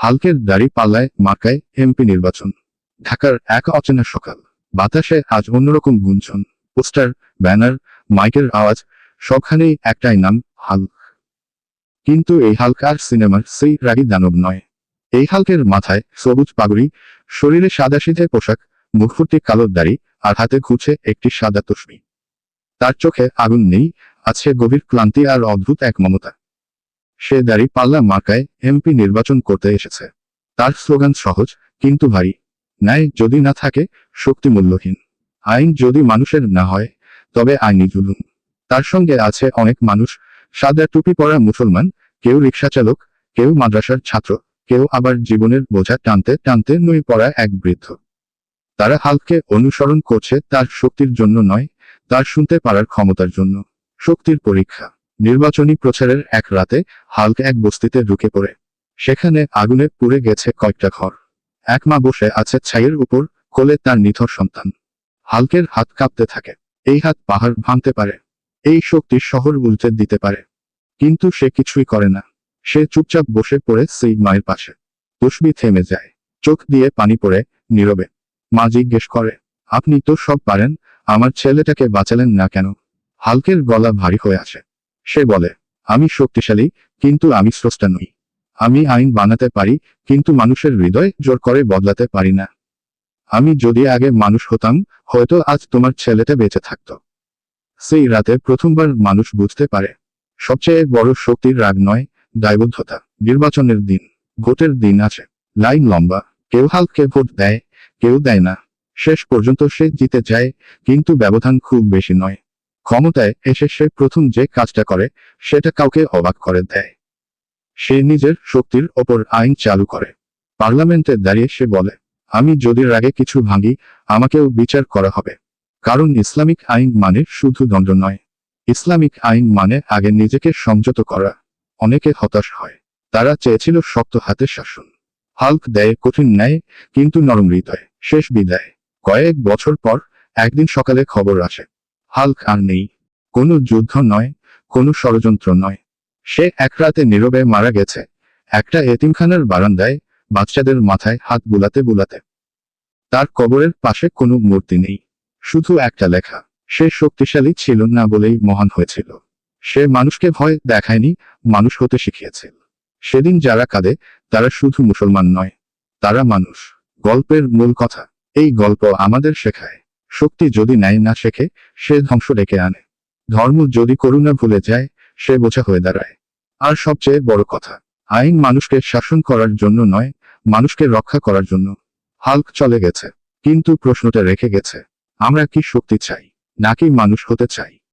হালকের দাড়ি পাল্লায় মার্কায় এমপি নির্বাচন। ঢাকার এক অচেনা সকাল, বাতাসে আজ অন্যরকম গুঞ্জন। পোস্টার, ব্যানার, মাইকের আওয়াজ, সবখানেই একটাই নাম, হাল্ক। কিন্তু এই হাল্ক আর সিনেমার সেই রাগী দানব নয়। এই হাল্কের মাথায় সবুজ পাগড়ি, শরীরে সাদাসিধে পোশাক, মুখভর্তি কালো দাড়ি, আর হাতে ঘুরছে একটি সাদা তসবি। তার চোখে আগুন নেই, আছে গভীর ক্লান্তি আর অদ্ভুত এক মমতা। সে দাড়ি পাল্লা মার্কায় এমপি নির্বাচন করতে এসেছে। তার স্লোগান সহজ কিন্তু ভারী। ন্যায় যদি না থাকে, শক্তি মূল্যহীন। আইন যদি মানুষের না হয়, তবে আইনি জুলুম। তার সঙ্গে আছে অনেক মানুষ, সাদা টুপি পরা মুসলমান, কেউ রিকশা চালক, কেউ মাদ্রাসার ছাত্র, কেউ আবার জীবনের বোঝা টানতে টানতে নই পড়া এক বৃদ্ধ। তারা হাল্ককে অনুসরণ করছে তার শক্তির জন্য নয়, তার শুনতে পারার ক্ষমতার জন্য। শক্তির পরীক্ষা। নির্বাচনী প্রচারের এক রাতে হাল্ক এক বস্তিতে ঢুকে পড়ে। সেখানে আগুনে পুড়ে গেছে কয়েকটা ঘর। এক মা বসে আছে ছাইয়ের উপর, কোলে তার নিথর সন্তান। হাল্কের হাত কাঁপতে থাকে। এই হাত পাহাড় ভাঙতে পারে, এই শক্তি শহর উল্টে দিতে পারে। কিন্তু সে কিছুই করে না। সে চুপচাপ বসে পড়ে সেই মায়ের পাশে। তসবি থেমে যায়, চোখ দিয়ে পানি পড়ে, নীরবে। মা জিজ্ঞেস করে, আপনি তো সব পারেন, আমার ছেলেটাকে বাঁচালেন না কেন? হাল্কের গলা ভারী হয়ে আসে। সে বলে, আমি শক্তিশালী, কিন্তু আমি স্রষ্টা নই। আমি আইন বানাতে পারি, কিন্তু মানুষের হৃদয় জোর করে বদলাতে পারি না। আমি যদি আগে মানুষ হতাম, হয়তো আজ তোমার ছেলেটা বেঁচে থাকত। সেই রাতে প্রথমবার মানুষ বুঝতে পারে, সবচেয়ে বড় শক্তির রাগ নয়, দায়বদ্ধতা। নির্বাচনের দিন, ভোটের দিন আছে। লাইন লম্বা, কেউ হাল্ককে ভোট দেয়, কেউ দেয় না। শেষ পর্যন্ত সে জিতে যায়, কিন্তু ব্যবধান খুব বেশি নয়। ক্ষমতায় এসে সে প্রথম যে কাজটা করে, সেটা কাউকে অবাক করে দেয়। সে নিজের শক্তির ওপর আইন চালু করে। পার্লামেন্টে দাঁড়িয়ে সে বলে, আমি যদি রাগে কিছু ভাঙি, আমাকেও বিচার করা হবে। কারণ ইসলামিক আইন মানে শুধু দণ্ড নয়। ইসলামিক আইন মানে আগে নিজেকে সংযত করা। অনেকে হতাশ হয়, তারা চেয়েছিল শক্ত হাতে শাসন। হাল্ক দেয় কঠিন ন্যায়, কিন্তু নরম হৃদয়। শেষ বিদায়। কয়েক বছর পর একদিন সকালে খবর আসে, হাল্ক আর নেই। কোনো যুদ্ধ নয়, কোনো ষড়যন্ত্র নয়। সে এক রাতে নীরবে মারা গেছে, একটা এতিমখানার বারান্দায়, বাচ্চাদের মাথায় হাত বুলাতে বুলাতে। তার কবরের পাশে কোনো মূর্তি নেই, শুধু একটা লেখা, সে শক্তিশালী ছিল না বলেই মহান হয়েছিল। সে মানুষকে ভয় দেখায়নি, মানুষ হতে শিখিয়েছিল। সেদিন যারা কাঁদে, তারা শুধু মুসলমান নয়, তারা মানুষ। গল্পের মূল কথা, এই গল্প আমাদের শেখায়, শক্তি যদি ন্যায় না শেখে, সে ধ্বংস ডেকে আনে। ধর্ম যদি করুণা ভুলে যায়, সে বোঝা হয়ে দাঁড়ায়। আর সবচেয়ে বড় কথা, আইন মানুষকে শাসন করার জন্য নয়, মানুষকে রক্ষা করার জন্য। হাল্ক চলে গেছে, কিন্তু প্রশ্নটা রেখে গেছে, আমরা কি শক্তি চাই, নাকি মানুষ হতে চাই?